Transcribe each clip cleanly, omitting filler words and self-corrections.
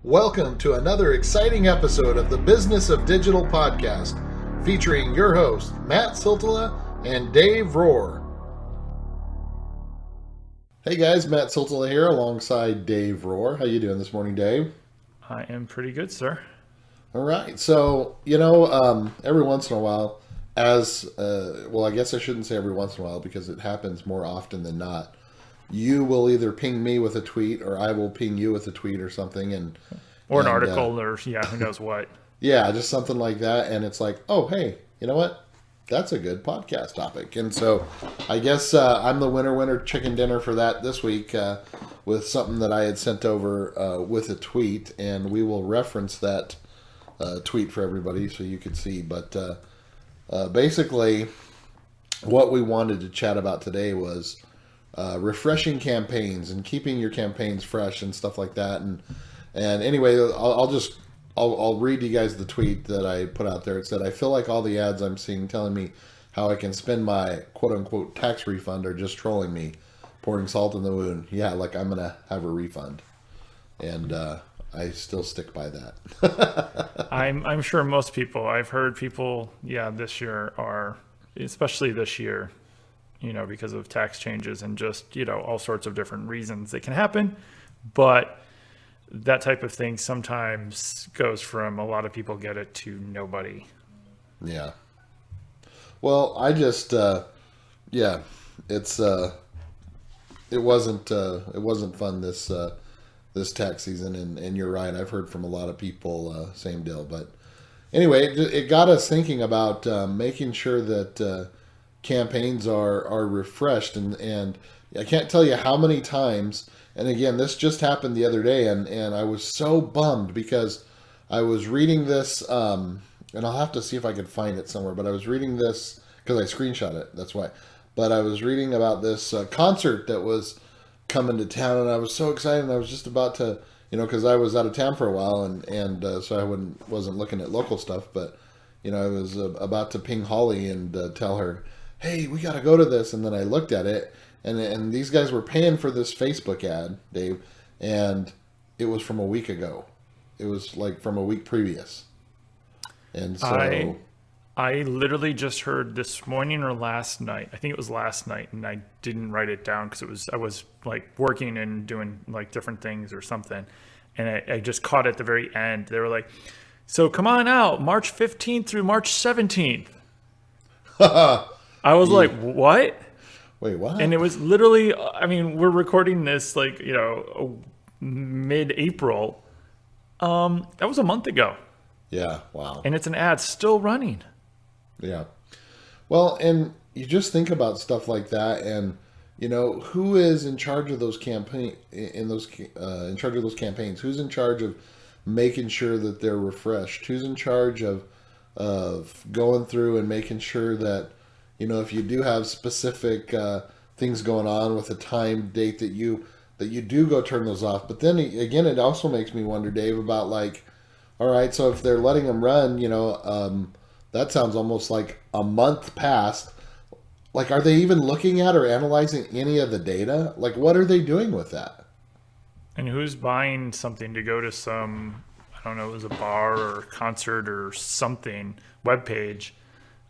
Welcome to another exciting episode of the Business of Digital podcast, featuring your hosts, Matt Siltala and Dave Rohr. Hey guys, Matt Siltala here alongside Dave Rohr. How you doing this morning, Dave? I am pretty good, sir. All right. So, every once in a while, I guess I shouldn't say every once in a while because it happens more often than not. You will either ping me with a tweet or I will ping you with a tweet or something. Or an article or, who knows what. Yeah, just something like that. And it's like, oh, hey, you know what? That's a good podcast topic. And so I guess I'm the winner chicken dinner for that this week with something that I had sent over with a tweet. And we will reference that tweet for everybody so you can see. But basically, what we wanted to chat about today was refreshing campaigns and keeping your campaigns fresh and stuff like that. And anyway, I'll read you guys the tweet that I put out there. It said, I feel like all the ads I'm seeing telling me how I can spend my quote unquote tax refund are just trolling me, pouring salt in the wound. Yeah, like I'm going to have a refund. And I still stick by that. I'm sure most people, I've heard people, this year are, especially this year, because of tax changes and just, all sorts of different reasons that can happen. But that type of thing sometimes goes from a lot of people get it to nobody. Yeah. Well, I just, it wasn't fun this tax season. And you're right. I've heard from a lot of people, same deal. But anyway, it got us thinking about making sure that campaigns are refreshed. And I can't tell you how many times. And again, this just happened the other day, and I was so bummed because I was reading this, and I'll have to see if I can find it somewhere, but I was reading this because I screenshot it, that's why. But I was reading about this concert that was coming to town, and I was so excited, and I was just about to, because I was out of town for a while, and so I wasn't looking at local stuff, but, I was about to ping Holly and tell her, hey, we got to go to this, and then I looked at it, and these guys were paying for this Facebook ad, Dave, and it was from a week ago. It was like from a week previous. And so I literally just heard this morning or last night. I think it was last night, and I didn't write it down because I was like working and doing like different things or something. And I just caught it at the very end. They were like, so come on out, March 15th through March 17th. I was like, what? Wait, what? And it was literally, we're recording this like, mid-April. That was a month ago. Yeah, wow. And it's an ad still running. Yeah. Well, and you just think about stuff like that, and who is in charge of those campaigns? Who's in charge of making sure that they're refreshed? Who's in charge of going through and making sure that if you do have specific things going on with a time date that you do go turn those off. But then again, it also makes me wonder, Dave, about like, all right, so if they're letting them run, that sounds almost like a month past. Like, are they even looking at or analyzing any of the data? Like, what are they doing with that? And who's buying something to go to some, I don't know, it was a bar or concert or something, webpage,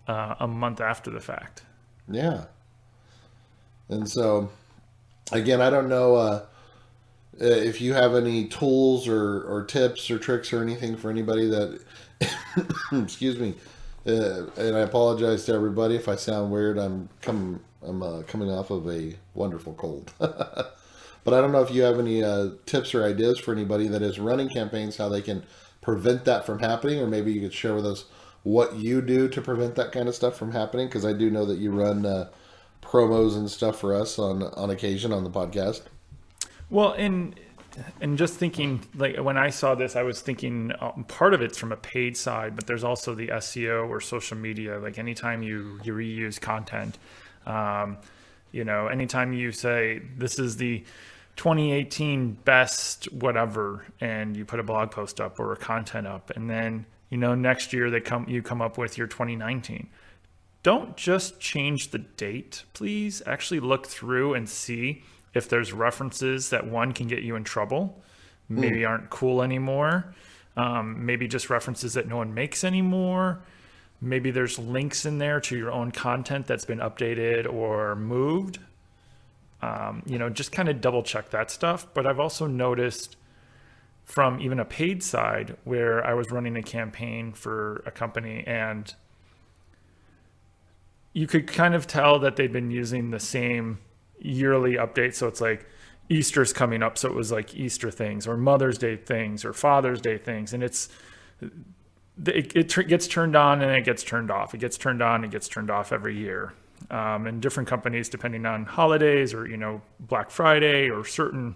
a month after the fact. Yeah. And so, again, I don't know if you have any tools or tips or tricks or anything for anybody that, excuse me, and I apologize to everybody if I sound weird. I'm coming off of a wonderful cold. But I don't know if you have any tips or ideas for anybody that is running campaigns, how they can prevent that from happening, or maybe you could share with us what you do to prevent that kind of stuff from happening, because I do know that you run promos and stuff for us on occasion on the podcast. Well, and just thinking, like when I saw this, I was thinking part of it's from a paid side, but there's also the SEO or social media. Like anytime you reuse content, anytime you say this is the 2018 best whatever, and you put a blog post up or a content up, and then next year you come up with your 2019. Don't just change the date, please. Actually look through and see if there's references that one can get you in trouble maybe aren't cool anymore. Maybe just references that no one makes anymore. Maybe there's links in there to your own content that's been updated or moved. Just kind of double check that stuff. But I've also noticed from even a paid side where I was running a campaign for a company, and you could kind of tell that they'd been using the same yearly update. So it's like Easter's coming up. So it was like Easter things or Mother's Day things or Father's Day things. And it gets turned on and it gets turned off. It gets turned on, it gets turned off every year. And different companies, depending on holidays or, Black Friday or certain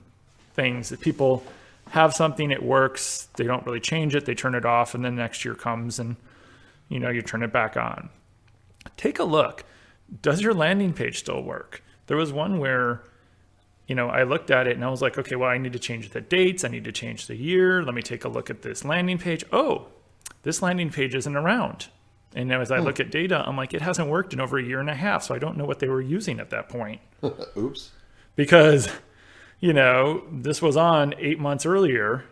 things that people have something, it works. They don't really change it. They turn it off. And then next year comes and, you turn it back on. Take a look. Does your landing page still work? There was one where, I looked at it and I was like, okay, well, I need to change the dates. I need to change the year. Let me take a look at this landing page. Oh, this landing page isn't around. And as I look at data, I'm like, it hasn't worked in over a year and a half. So I don't know what they were using at that point. Oops. Because, this was on 8 months earlier.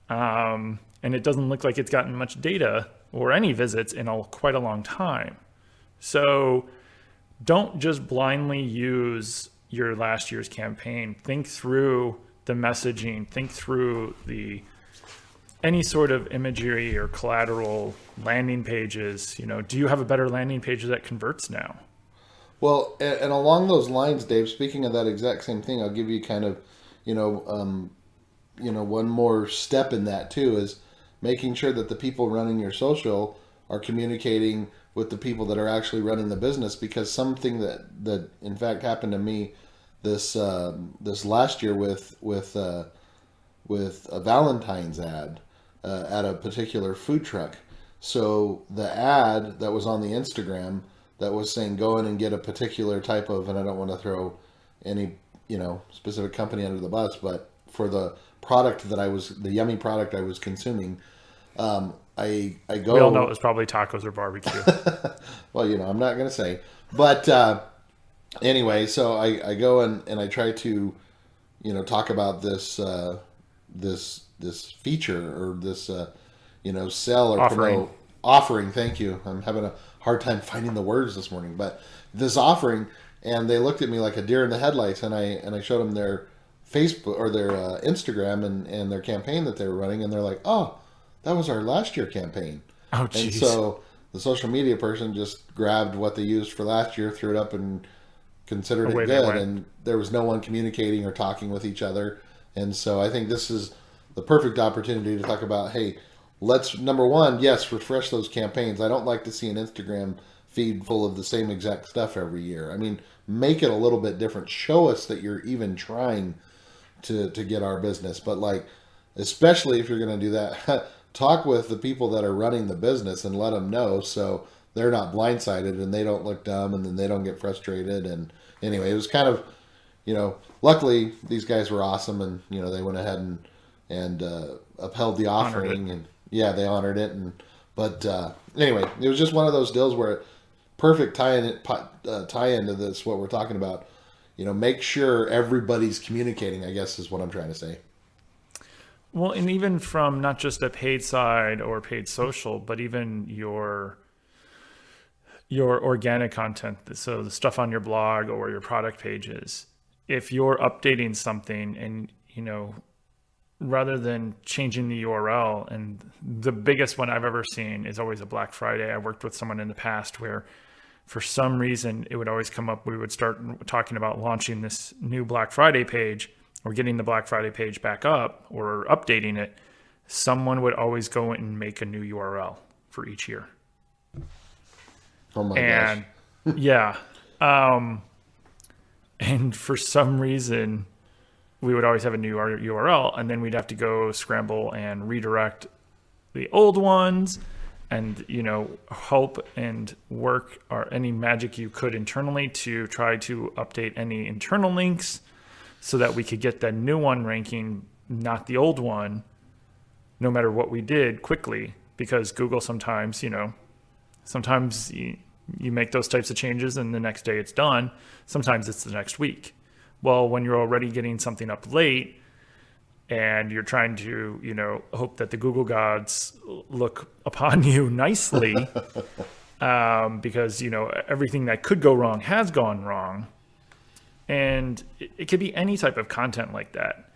And it doesn't look like it's gotten much data or any visits in quite a long time. So don't just blindly use your last year's campaign. Think through the messaging, think through any sort of imagery or collateral landing pages. Do you have a better landing page that converts now? Well, and along those lines, Dave, speaking of that exact same thing, I'll give you kind of, one more step in that too, is making sure that the people running your social are communicating with the people that are actually running the business. Because something that in fact happened to me this last year with a Valentine's ad at a particular food truck. So the ad that was on the Instagram that was saying go in and get a particular type of, and I don't want to throw any specific company under the bus, but for the product the yummy product I was consuming, I go. We all know it was probably tacos or barbecue. Well, I'm not going to say, but anyway, so I go and I try to, talk about this feature or this, sell or promote offering. Thank you. I'm having a hard time finding the words this morning, but this offering, and they looked at me like a deer in the headlights, and I showed them their Facebook or their Instagram and their campaign that they were running, and they're like, oh, that was our last year campaign. Oh, geez. And so the social media person just grabbed what they used for last year, threw it up, and considered it good. And there was no one communicating or talking with each other. And so I think this is the perfect opportunity to talk about, hey, let's, number one, yes, refresh those campaigns. I don't like to see an Instagram feed full of the same exact stuff every year. I mean, make it a little bit different. Show us that you're even trying to get our business. But especially if you're going to do that, talk with the people that are running the business and let them know so they're not blindsided and they don't look dumb and then they don't get frustrated. And anyway, it was kind of, luckily these guys were awesome and, they went ahead and upheld the offering and they honored it. But anyway, it was just one of those deals where perfect tie into this, what we're talking about, make sure everybody's communicating, I guess is what I'm trying to say. Well, and even from not just a paid side or paid social, but even your organic content, so the stuff on your blog or your product pages, if you're updating something and, rather than changing the URL, and the biggest one I've ever seen is always a Black Friday. I worked with someone in the past where for some reason it would always come up, we would start talking about launching this new Black Friday page or getting the Black Friday page back up or updating it. Someone would always go and make a new URL for each year. Oh my gosh. Yeah. And for some reason, we would always have a new URL, and then we'd have to go scramble and redirect the old ones and, hope and work or any magic you could internally to try to update any internal links so that we could get the new one ranking, not the old one, no matter what we did quickly, because Google sometimes, sometimes you make those types of changes and the next day it's done. Sometimes it's the next week. Well, when you're already getting something up late and you're trying to, hope that the Google gods look upon you nicely, because, everything that could go wrong has gone wrong. And it could be any type of content like that.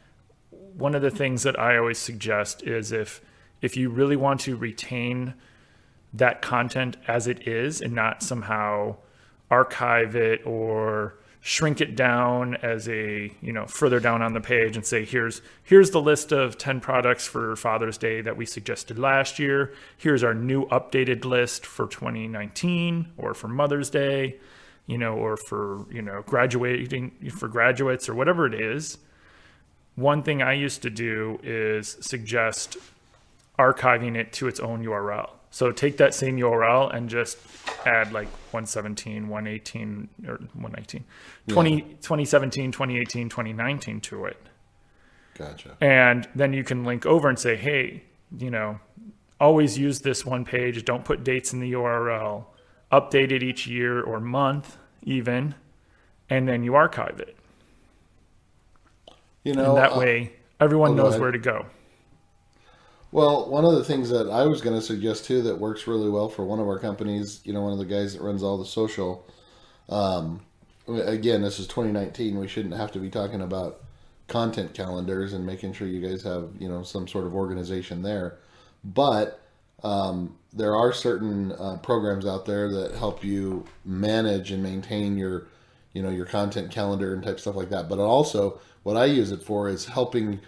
One of the things that I always suggest is if you really want to retain that content as it is and not somehow archive it or shrink it down as a, further down on the page and say, here's the list of 10 products for Father's Day that we suggested last year. Here's our new updated list for 2019 or for Mother's Day, or for, graduating for graduates or whatever it is. One thing I used to do is suggest archiving it to its own URL. So take that same URL and just add like 117, 118, or 119, 2017, 2018, 2019 to it. Gotcha. And then you can link over and say, hey, always use this one page. Don't put dates in the URL. Update it each year or month even. And then you archive it. And that way everyone knows where to go. Well, one of the things that I was going to suggest too that works really well for one of our companies, one of the guys that runs all the social, again, this is 2019. We shouldn't have to be talking about content calendars and making sure you guys have, some sort of organization there. But there are certain programs out there that help you manage and maintain your, your content calendar and type stuff like that. But also what I use it for is helping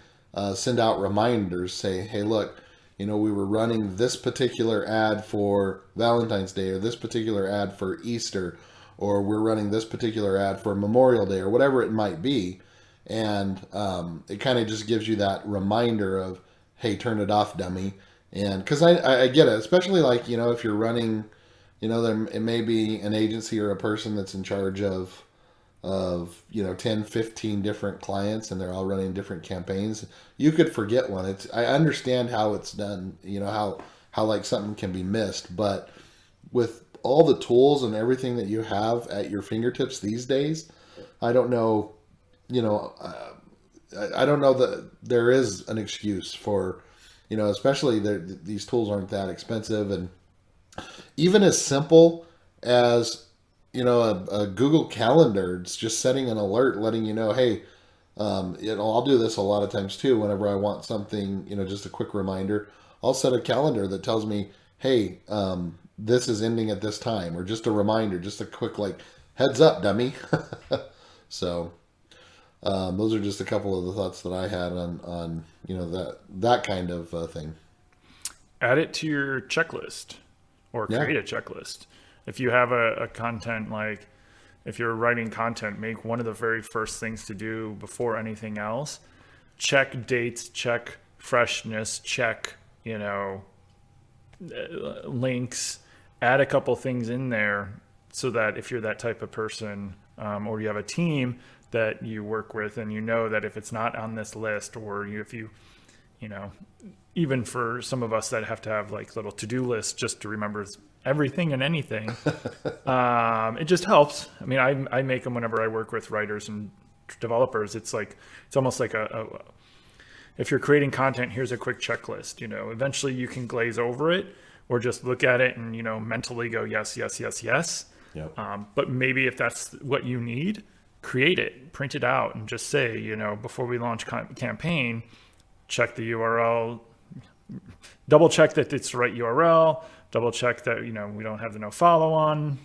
send out reminders, say, hey, look, we were running this particular ad for Valentine's Day or this particular ad for Easter, or we're running this particular ad for Memorial Day or whatever it might be. And it kind of just gives you that reminder of, hey, turn it off, dummy. And because I get it, especially like, if you're running, it may be an agency or a person that's in charge of 10, 15 different clients and they're all running different campaigns. You could forget one. I understand how it's done, how like something can be missed, but with all the tools and everything that you have at your fingertips these days, I don't know, I don't know that there is an excuse for, especially these tools aren't that expensive. And even as simple as, a Google Calendar, it's just setting an alert, letting you know, hey, I'll do this a lot of times too. Whenever I want something, just a quick reminder, I'll set a calendar that tells me, hey, this is ending at this time, or just a reminder, just a quick like heads up, dummy. So those are just a couple of the thoughts that I had on that kind of thing. Add it to your checklist or create a checklist. If you have a content, like if you're writing content, make one of the very first things to do before anything else, check dates, check freshness, check, links, add a couple things in there so that if you're that type of person, or you have a team that you work with and that if it's not on this list, or if you even for some of us that have to have like little to-do lists just to remember everything and anything, it just helps. I mean, I make them whenever I work with writers and developers. It's almost like if you're creating content, here's a quick checklist. Eventually you can glaze over it or just look at it and mentally go yes, yes, yes, yes. Yep. But maybe if that's what you need, create it, print it out, and just say, before we launch campaign, check the URL, double check that it's the right URL, double check that, we don't have the no follow on,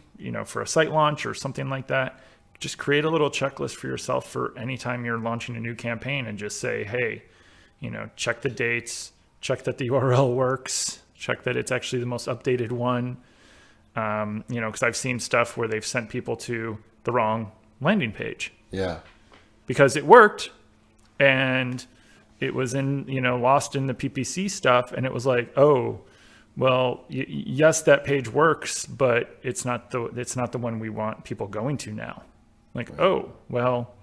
for a site launch or something like that. Just create a little checklist for yourself for anytime you're launching a new campaign and just say, hey, check the dates, check that the URL works, check that it's actually the most updated one. Because I've seen stuff where they've sent people to the wrong landing page. Yeah. Because it worked and it was lost in the PPC stuff. And it was like, oh, well, yes, that page works, but it's not the one we want people going to now. Like, right. Oh, well,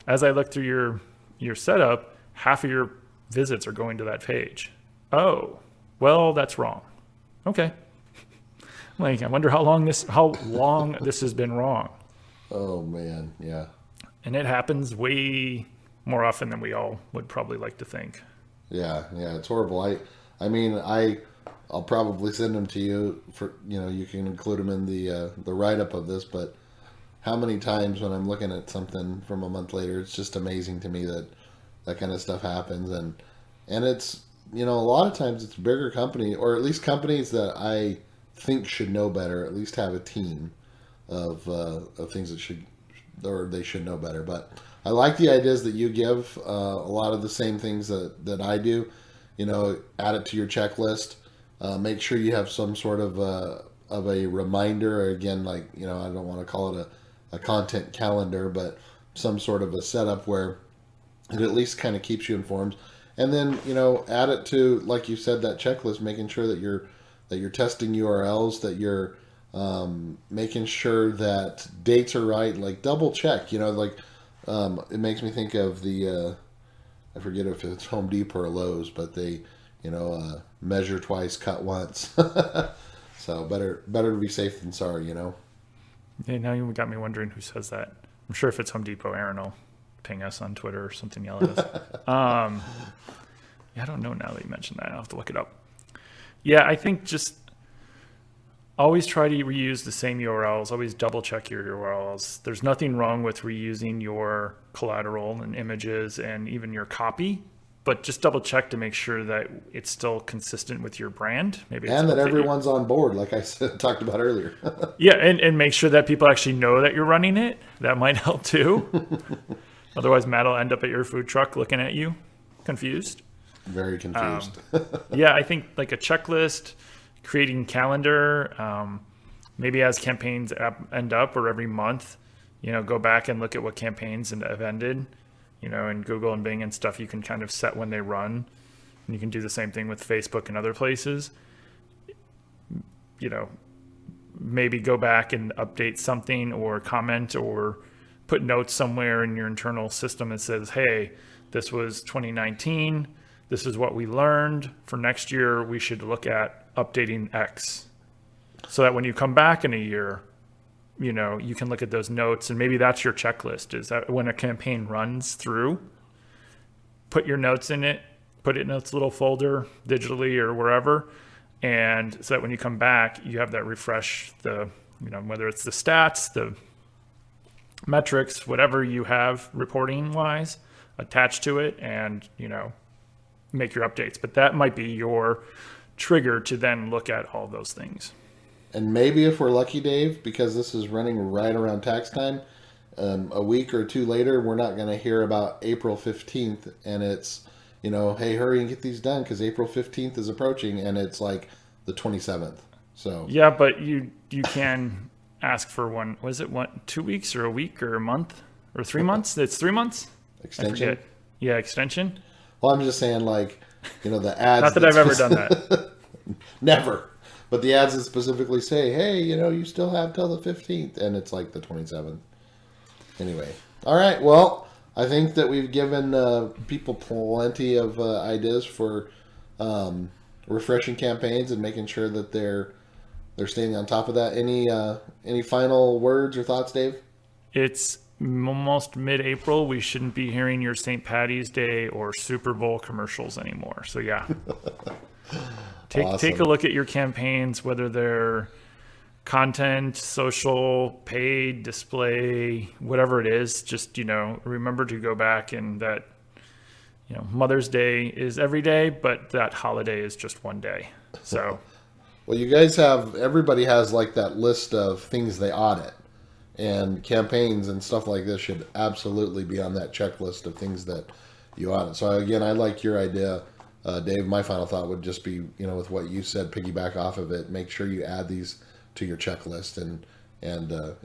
as I look through your setup, half of your visits are going to that page. Oh, well, that's wrong. Okay. Like, I wonder how long this has been wrong. Oh man, yeah. And it happens way more often than we all would probably like to think. Yeah, yeah, it's horrible. I mean, I'll probably send them to you for, you can include them in the write up of this. But how many times when I'm looking at something from a month later, it's just amazing to me that that kind of stuff happens. And it's, a lot of times it's bigger company, or at least companies that I think should know better, at least have a team of things that should, or they should know better. But I like the ideas that you give. A lot of the same things that I do. Add it to your checklist. Make sure you have some sort of a reminder. Or again, like, I don't want to call it a content calendar, but some sort of a setup where it at least kind of keeps you informed. And then, add it to, like you said, that checklist, making sure that you're testing URLs, that you're making sure that dates are right, like double check, like it makes me think of the, I forget if it's Home Depot or Lowe's, but they, measure twice, cut once. So better to be safe than sorry, Yeah, now you got me wondering who says that. I'm sure if it's Home Depot, Aaron will ping us on Twitter or something, yell at us. Yeah, I don't know now that you mentioned that. I'll have to look it up. Yeah, I think just always try to reuse the same URLs. Always double check your URLs. There's nothing wrong with reusing your collateral and images and even your copy, but just double check to make sure that it's still consistent with your brand. Maybe and that everyone's on board, like I said, talked about earlier. Yeah, and make sure that people actually know that you're running it. That might help too. Otherwise, Matt will end up at your food truck looking at you, confused. Very confused. Yeah, I think like a checklist, creating calendar, maybe as campaigns end up or every month, go back and look at what campaigns have ended, in Google and Bing and stuff. You can kind of set when they run. And you can do the same thing with Facebook and other places. Maybe go back and update something or comment or put notes somewhere in your internal system that says, hey, this was 2019. This is what we learned. For next year, we should look at updating X. So that when you come back in a year, you can look at those notes, and maybe that's your checklist, is that when a campaign runs through, put your notes in it, put it in its little folder digitally or wherever. And so that when you come back, you have that refresh, whether it's the stats, the metrics, whatever you have reporting wise attached to it, and, make your updates. But that might be your trigger to then look at all those things. And maybe if we're lucky, Dave, because this is running right around tax time, a week or two later, we're not going to hear about April 15th. And it's, hey, hurry and get these done because April 15th is approaching, and it's like the 27th. So yeah, but you can ask for one. Was it 2 weeks or a week or a month or 3 months? It's 3 months. Extension. Yeah, extension. Well, I'm just saying, like, the ads. Not that I've ever done that. Never. But the ads that specifically say, hey, you still have till the 15th, and it's like the 27th. Anyway. All right. Well, I think that we've given people plenty of ideas for refreshing campaigns and making sure that they're staying on top of that. Any final words or thoughts, Dave? It's almost mid-April. We shouldn't be hearing your St. Patty's Day or Super Bowl commercials anymore. So yeah, take a look at your campaigns, whether they're content, social, paid, display, whatever it is. Just remember to go back, and that Mother's Day is every day, but that holiday is just one day. So well, you guys everybody has like that list of things they audit. And campaigns and stuff like this should absolutely be on that checklist of things that you audit. So again, I like your idea, Dave. My final thought would just be, with what you said, piggyback off of it. Make sure you add these to your checklist, and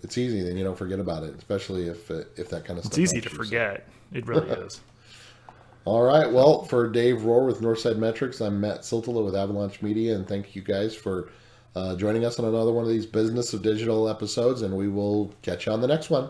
it's easy. Then you don't forget about it, especially if that kind of stuff. It's easy to forget. It really is. All right. Well, for Dave Rohr with Northside Metrics, I'm Matt Siltala with Avalanche Media, and thank you guys for joining us on another one of these Business of Digital episodes, and we will catch you on the next one.